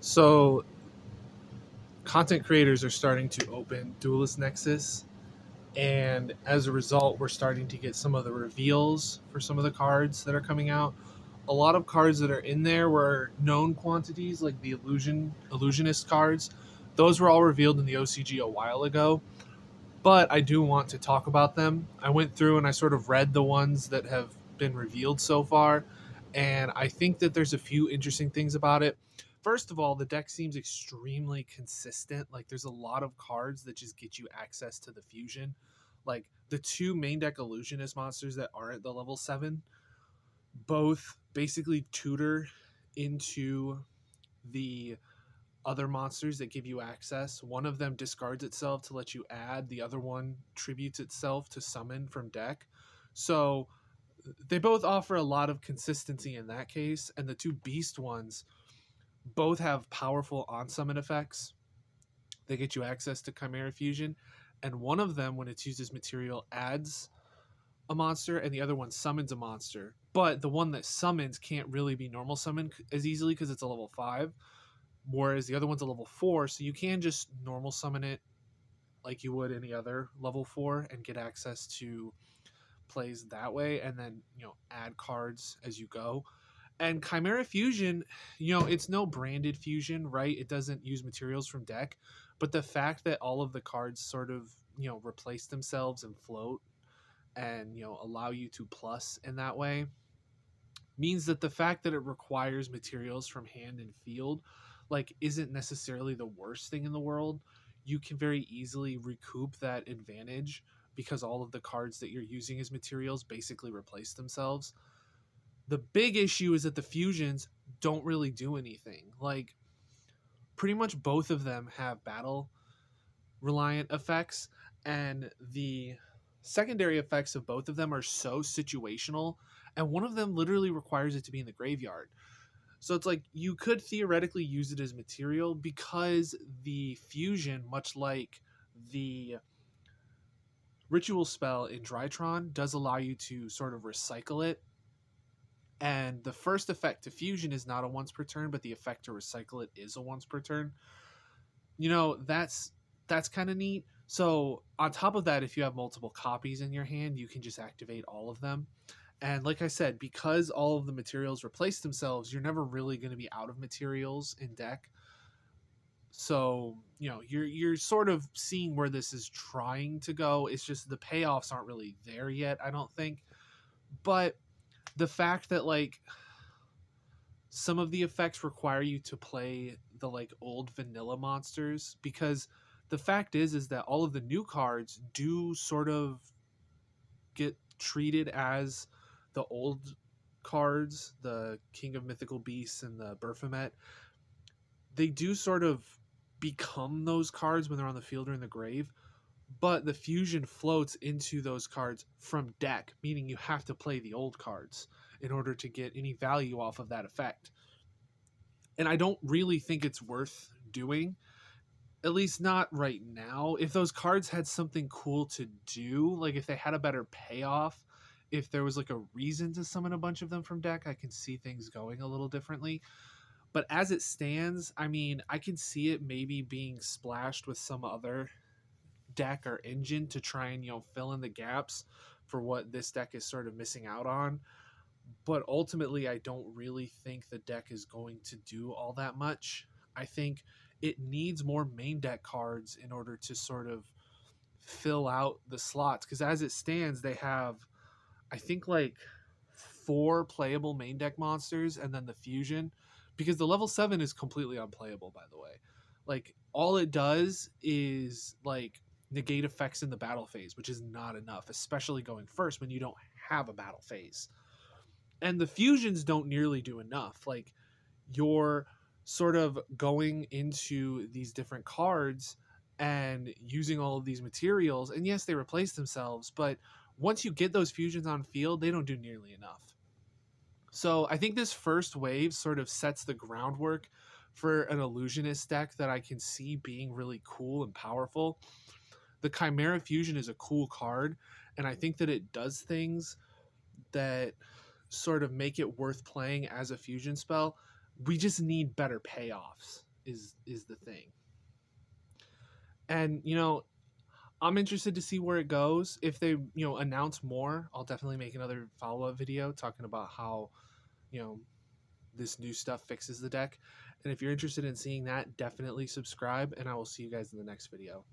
So content creators are starting to open Duelist Nexus, and as a result, we're starting to get some of the reveals for some of the cards that are coming out. A lot of cards that are in there were known quantities, like the illusionist cards. Those were all revealed in the OCG a while ago, but I do want to talk about them. I went through and I sort of read the ones that have been revealed so far, and I think that there's a few interesting things about it. First of all, the deck seems extremely consistent. Like, there's a lot of cards that just get you access to the fusion. Like, the two main deck illusionist monsters that aren't the level 7 both basically tutor into the other monsters that give you access. One of them discards itself to let you add, the other one tributes itself to summon from deck. So they both offer a lot of consistency in that case, and the two beast ones both have powerful on summon effects. They get you access to Chimera Fusion, and one of them, when it's used as material, adds a monster, and the other one summons a monster. But the one that summons can't really be normal summon as easily because it's a level 5, whereas the other one's a level 4, so you can just normal summon it like you would any other level 4 and get access to plays that way, and then add cards as you go. And Chimera Fusion, it's no branded fusion, right? It doesn't use materials from deck, but the fact that all of the cards sort of replace themselves and float and allow you to plus in that way means that the fact that it requires materials from hand and field isn't necessarily the worst thing in the world. You can very easily recoup that advantage because all of the cards that you're using as materials basically replace themselves. The big issue is that the fusions don't really do anything. Like, pretty much both of them have battle reliant effects, and the secondary effects of both of them are so situational, and one of them literally requires it to be in the graveyard. So it's like you could theoretically use it as material because the fusion, much like the ritual spell in Drytron, does allow you to sort of recycle it. And the first effect to fusion is not a once per turn, but the effect to recycle it is a once per turn. That's kind of neat. So on top of that, if you have multiple copies in your hand, you can just activate all of them. And like I said, because all of the materials replace themselves, you're never really going to be out of materials in deck. So you're sort of seeing where this is trying to go. It's just the payoffs aren't really there yet, I don't think. But the fact that some of the effects require you to play the old vanilla monsters, because the fact is that all of the new cards do sort of get treated as the old cards, the King of Mythical Beasts and the Baphomet. They do sort of become those cards when they're on the field or in the grave, but the fusion floats into those cards from deck, meaning you have to play the old cards in order to get any value off of that effect. And I don't really think it's worth doing, at least not right now. If those cards had something cool to do, like if they had a better payoff, if there was a reason to summon a bunch of them from deck, I can see things going a little differently. But as it stands, I mean, I can see it maybe being splashed with some other deck or engine to try and fill in the gaps for what this deck is sort of missing out on. But ultimately, I don't really think the deck is going to do all that much. I think it needs more main deck cards in order to sort of fill out the slots, because as it stands, they have, I think, 4 playable main deck monsters and then the fusion, because the level 7 is completely unplayable, by the way. All it does is negate effects in the battle phase, which is not enough, especially going first when you don't have a battle phase. And the fusions don't nearly do enough. You're sort of going into these different cards and using all of these materials, and yes, they replace themselves, but once you get those fusions on field, they don't do nearly enough. So I think this first wave sort of sets the groundwork for an illusionist deck that I can see being really cool and powerful. The Chimera Fusion is a cool card, and I think that it does things that sort of make it worth playing as a fusion spell. We just need better payoffs is the thing. And I'm interested to see where it goes. If they announce more, I'll definitely make another follow-up video talking about how you know this new stuff fixes the deck. And if you're interested in seeing that, definitely subscribe, and I will see you guys in the next video.